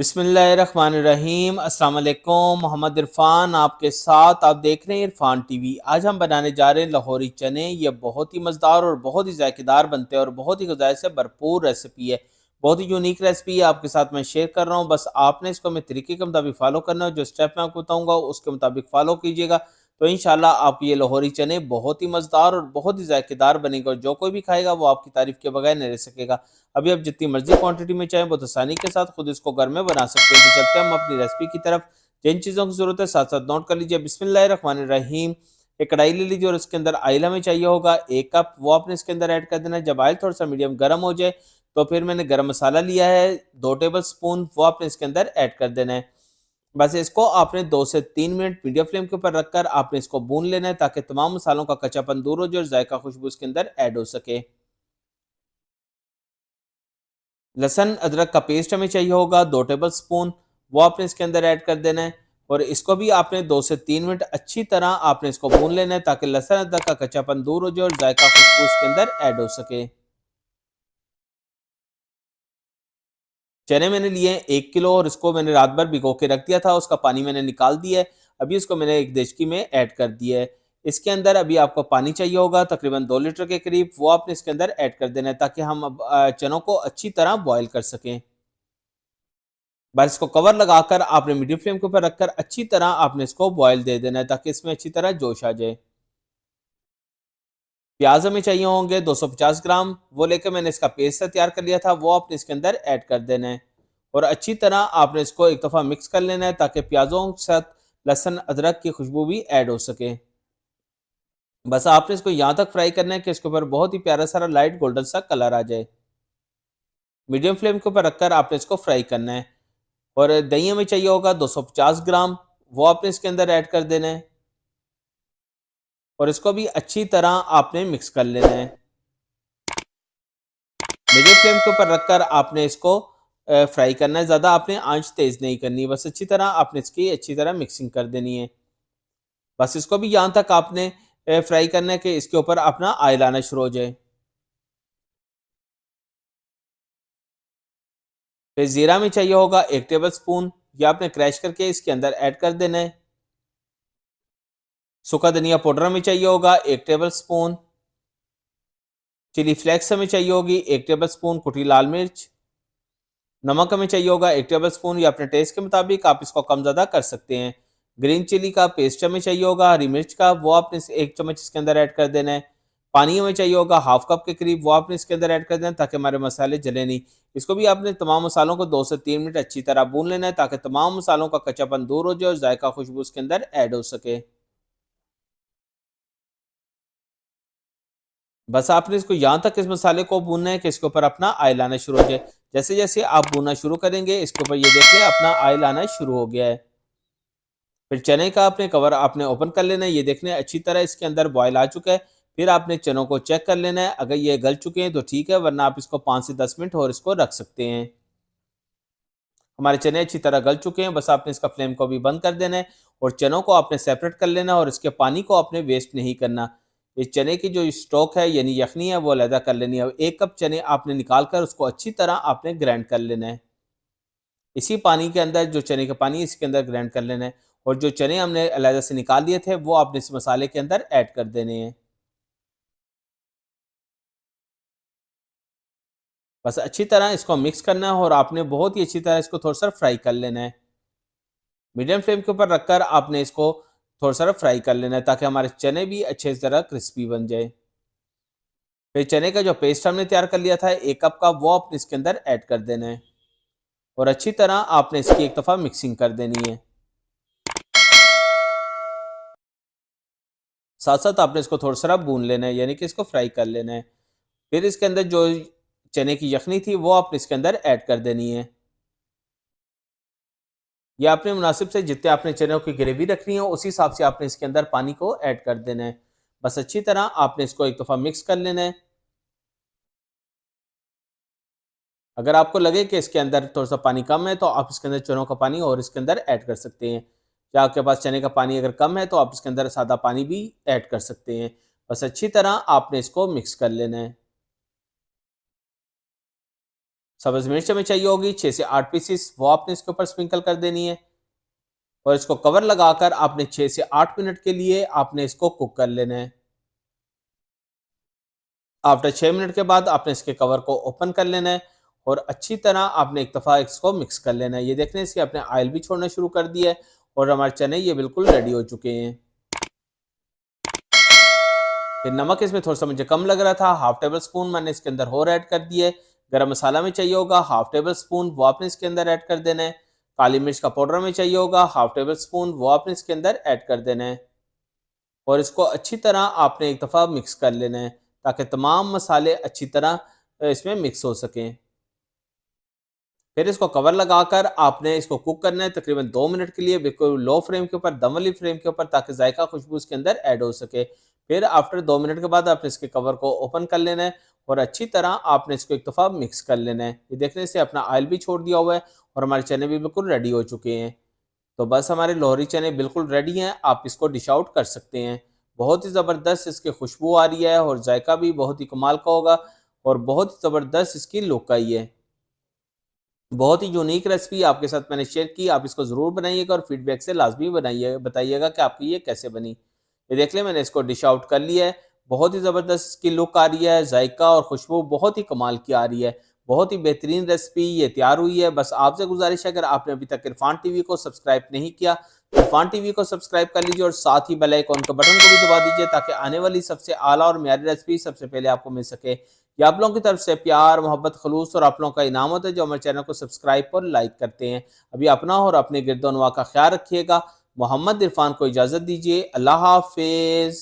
बिस्मिल्लाहिर्रहमानिर्रहीम। अस्सलाम वालेकुम। मोहम्मद इरफान आपके साथ। आप देख रहे हैं इरफान टीवी। आज हम बनाने जा रहे हैं लाहौरी चने। ये बहुत ही मज़ेदार और बहुत ही जायकेदार बनते हैं और बहुत ही ग़िज़ाई से भरपूर रेसिपी है। बहुत ही यूनिक रेसिपी है, आपके साथ मैं शेयर कर रहा हूँ। बस आपने इसको मैं तरीके के मुताबिक फ़ॉलो करना है, जो स्टेप मैं आपको बताऊँगा उसके मुताबिक फ़ॉलो कीजिएगा, तो इंशाल्लाह आप ये लाहौरी चने बहुत ही मज़ेदार और बहुत ही जायकेदार बनेंगे और जो कोई भी खाएगा वो आपकी तारीफ़ के बगैर नहीं रह सकेगा। अभी आप जितनी मर्जी क्वांटिटी में चाहें बहुत आसानी के साथ खुद इसको घर में बना सकते हैं। तो चलते हैं हम अपनी रेसिपी की तरफ। जिन चीज़ों की ज़रूरत है साथ साथ नोट कर लीजिए। बिस्मिल्लाहिर्रहमानिर्रहीम। एक कढ़ाई ले लीजिए और इसके अंदर ऑयल हमें चाहिए होगा 1 कप, वो आपने इसके अंदर ऐड कर देना है। जब ऑयल थोड़ा सा मीडियम गर्म हो जाए तो फिर मैंने गरम मसाला लिया है 2 टेबल स्पून, वो आपने इसके अंदर ऐड कर देना है। बस इसको आपने 2 से 3 मिनट मीडियम फ्लेम के ऊपर रखकर आपने इसको भून लेना है, ताकि तमाम मसालों का कच्चापन दूर हो जाए और जायका खुशबू इसके अंदर ऐड हो सके। लहसुन अदरक का पेस्ट हमें चाहिए होगा 2 टेबल स्पून, वो आपने इसके अंदर ऐड कर देना है और इसको भी आपने 2 से 3 मिनट अच्छी तरह आपने इसको भून लेना है, ताकि लहसुन अदरक का कच्चापन दूर हो जाए और जायका खुशबू इसके अंदर ऐड हो सके। चने मैंने लिए 1 किलो और इसको मैंने रात भर भिगो के रख दिया था, उसका पानी मैंने निकाल दिया है। अभी इसको मैंने एक देचकी में ऐड कर दिया है। इसके अंदर अभी आपको पानी चाहिए होगा तकरीबन 2 लीटर के करीब, वो आपने इसके अंदर ऐड कर देना है, ताकि हम अब चनों को अच्छी तरह बॉयल कर सकें। बस इसको कवर लगाकर आपने मीडियम फ्लेम के ऊपर रखकर अच्छी तरह आपने इसको बॉयल दे देना है, ताकि इसमें अच्छी तरह जोश आ जाए। प्याज हमें चाहिए होंगे 250 ग्राम, वो लेकर मैंने इसका पेस्ट तैयार कर लिया था, वो आपने इसके अंदर ऐड कर देना है और अच्छी तरह आपने इसको एक दफ़ा मिक्स कर लेना है, ताकि प्याज़ों के साथ लहसुन अदरक की खुशबू भी ऐड हो सके। बस आपने इसको यहाँ तक फ्राई करना है कि इसके ऊपर बहुत ही प्यारा सारा लाइट गोल्डन सा कलर आ जाए। मीडियम फ्लेम के ऊपर रखकर आपने इसको फ्राई करना है और दही हमें चाहिए होगा 250 ग्राम, वो आपने इसके अंदर ऐड कर देना है और इसको भी अच्छी तरह आपने मिक्स कर लेना है। मीडियम फ्लेम के ऊपर रखकर आपने इसको फ्राई करना है, ज़्यादा आपने आंच तेज़ नहीं करनी, बस अच्छी तरह आपने इसकी अच्छी तरह मिक्सिंग कर देनी है। बस इसको भी यहाँ तक आपने फ्राई करना है कि इसके ऊपर अपना ऑयल आना शुरू हो जाए। फिर ज़ीरा में चाहिए होगा 1 टेबल स्पून, या आपने क्रैश करके इसके अंदर ऐड कर देना है। सूखा धनिया पाउडर हमें चाहिए होगा 1 टेबल स्पून। चिली फ्लेक्स हमें चाहिए होगी 1 टेबल स्पून कुटी लाल मिर्च। नमक हमें चाहिए होगा 1 टेबल स्पून, या अपने टेस्ट के मुताबिक आप इसको कम ज़्यादा कर सकते हैं। ग्रीन चिली का पेस्ट हमें चाहिए होगा, हरी मिर्च का, वो आपने 1 चम्मच इसके अंदर ऐड कर देना है। पानी हमें चाहिए होगा हाफ कप के करीब, वो आपने इसके अंदर ऐड कर देना है, ताकि हमारे मसाले जले नहीं। इसको भी आपने तमाम मसालों को 2 से 3 मिनट अच्छी तरह भून लेना है, ताकि तमाम मसालों का कच्चापन दूर हो जाए और जायका खुशबू इसके अंदर ऐड हो सके। बस आपने इसको यहाँ तक इस मसाले को भूनना है कि इसके ऊपर अपना ऑयल आना शुरू हो जाए। जैसे जैसे आप भूनना शुरू करेंगे इसके ऊपर ये देख लें अपना ऑयल आना शुरू हो गया है। फिर चने का आपने कवर आपने ओपन कर लेना है, ये देखने अच्छी तरह इसके अंदर बॉयल आ चुका है। फिर आपने चनों को चेक कर लेना है, अगर ये गल चुके हैं तो ठीक है, वरना आप इसको 5 से 10 मिनट और इसको रख सकते हैं। हमारे चने अच्छी तरह गल चुके हैं, बस आपने इसका फ्लेम को भी बंद कर देना है और चनों को आपने सेपरेट कर लेना है और इसके पानी को आपने वेस्ट नहीं करना। ये चने की जो स्टॉक है यानी यखनी है वो अलहदा कर लेनी है। 1 कप चने आपने निकाल कर उसको अच्छी तरह आपने ग्राइंड कर लेना है। इसी पानी के अंदर जो चने का पानी है इसके अंदर ग्राइंड कर लेना है और जो चने हमने अलहदा से निकाल लिए थे वो आपने इस मसाले के अंदर ऐड कर देने हैं। बस अच्छी तरह इसको मिक्स करना है और आपने बहुत ही अच्छी तरह इसको थोड़ा सा फ्राई कर लेना है। मीडियम फ्लेम के ऊपर रखकर आपने इसको थोड़ा सा फ्राई कर लेना है, ताकि हमारे चने भी अच्छे तरह क्रिस्पी बन जाए। फिर चने का जो पेस्ट हमने तैयार कर लिया था 1 कप का, वो आपने इसके अंदर ऐड कर देना है और अच्छी तरह आपने इसकी एक दफ़ा मिक्सिंग कर देनी है। साथ साथ आपने इसको थोड़ा सा भून लेना है, यानी कि इसको फ्राई कर लेना है। फिर इसके अंदर जो चने की यखनी थी वो आपने इसके अंदर ऐड कर देनी है। ये आपने मुनासिब से जितने आपने चनों की ग्रेवी रखनी है उसी हिसाब से आपने इसके अंदर पानी को ऐड कर देना है। बस अच्छी तरह आपने इसको एक दफ़ा मिक्स कर लेना है। अगर आपको लगे कि इसके अंदर थोड़ा सा पानी कम है तो आप इसके अंदर चनों का पानी और इसके अंदर ऐड कर सकते हैं, या आपके पास चने का पानी अगर कम है तो आप इसके अंदर सादा पानी भी ऐड कर सकते हैं। बस अच्छी तरह आपने इसको मिक्स कर लेना है। सब्ज मिर्च हमें चाहिए होगी 6 से 8 पीसीस, वो आपने इसके ऊपर स्प्रिंकल कर देनी है और इसको कवर लगाकर आपने 6 से 8 मिनट के लिए आपने इसको कुक कर लेना है। आफ्टर 6 मिनट के बाद आपने इसके कवर को ओपन कर लेना है और अच्छी तरह आपने एक दफ़ा इसको मिक्स कर लेना है। ये देख रहे हैं इसके अपने ऑयल भी छोड़ना शुरू कर दिया है और हमारे चने ये बिल्कुल रेडी हो चुके हैं। फिर नमक इसमें थोड़ा सा मुझे कम लग रहा था, हाफ टेबल स्पून मैंने इसके अंदर और ऐड कर दिया है। गरम मसाला में चाहिए होगा हाफ टेबल स्पून, वो आपने इसके अंदर ऐड कर देना है। काली मिर्च का पाउडर में चाहिए होगा हाफ टेबल स्पून, वो आपने इसके अंदर ऐड कर देना है और इसको अच्छी तरह आपने एक दफ़ा मिक्स कर लेना है ताकि तमाम मसाले अच्छी तरह इसमें मिक्स हो सकें। फिर इसको कवर लगाकर आपने इसको कुक करना है तकरीबन 2 मिनट के लिए, बिल्कुल लो फ्लेम के ऊपर, दम वाली फ्लेम के ऊपर, ताकि जायका खुशबू इसके अंदर ऐड हो सके। फिर आफ्टर 2 मिनट के बाद आपने इसके कवर को ओपन कर लेना है और अच्छी तरह आपने इसको एक दफ़ा मिक्स कर लेना है। ये देखने से अपना ऑयल भी छोड़ दिया हुआ है और हमारे चने भी बिल्कुल रेडी हो चुके हैं। तो बस हमारे लोहरी चने बिल्कुल रेडी हैं, आप इसको डिश आउट कर सकते हैं। बहुत ही ज़बरदस्त इसकी खुशबू आ रही है और जायका भी बहुत ही कमाल का होगा और बहुत ही ज़बरदस्त इसकी लुक आई है। बहुत ही यूनिक रेसिपी आपके साथ मैंने शेयर की, आप इसको ज़रूर बनाइएगा और फीडबैक से लाजमी बनाइए बताइएगा कि आपकी ये कैसे बनी। ये देख लें मैंने इसको डिश आउट कर लिया है, बहुत ही ज़बरदस्त इसकी लुक आ रही है, जायका और खुशबू बहुत ही कमाल की आ रही है। बहुत ही बेहतरीन रेसिपी ये तैयार हुई है। बस आपसे गुजारिश है, अगर आपने अभी तक इरफान टीवी को सब्सक्राइब नहीं किया तो इरफान टीवी को सब्सक्राइब कर लीजिए और साथ ही बेल आइकन का बटन को भी दबा दीजिए ताकि आने वाली सबसे आला और म्यारी रेसिपी सबसे पहले आपको मिल सके। ये आप लोगों की तरफ से प्यार, मोहब्बत, खलूस और आप लोगों का इनाम होता है जो हमारे चैनल को सब्सक्राइब और लाइक करते हैं। अभी अपना और अपने गिरदोनवा का ख्याल रखिएगा। मोहम्मद इरफान को इजाज़त दीजिए। अल्लाह हाफिज़।